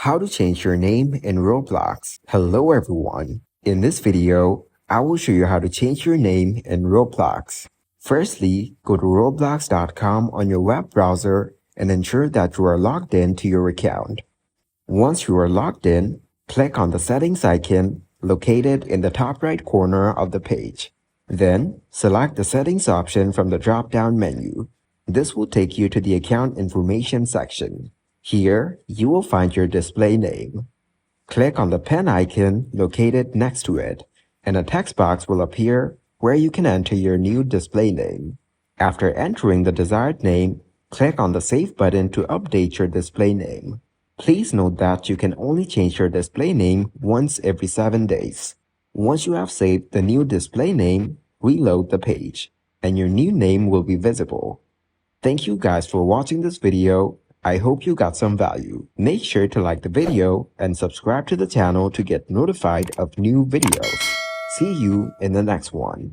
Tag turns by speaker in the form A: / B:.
A: How to change your name in Roblox. Hello everyone. In this video, I will show you how to change your name in Roblox. Firstly, go to roblox.com on your web browser and ensure that you are logged in to your account. Once you are logged in, click on the settings icon located in the top right corner of the page. Then, select the settings option from the drop-down menu. This will take you to the account information section. Here, you will find your display name. Click on the pen icon located next to it, and a text box will appear where you can enter your new display name. After entering the desired name, click on the Save button to update your display name. Please note that you can only change your display name once every 7 days. Once you have saved the new display name, reload the page, and your new name will be visible. Thank you guys for watching this video. I hope you got some value. Make sure to like the video and subscribe to the channel to get notified of new videos. See you in the next one.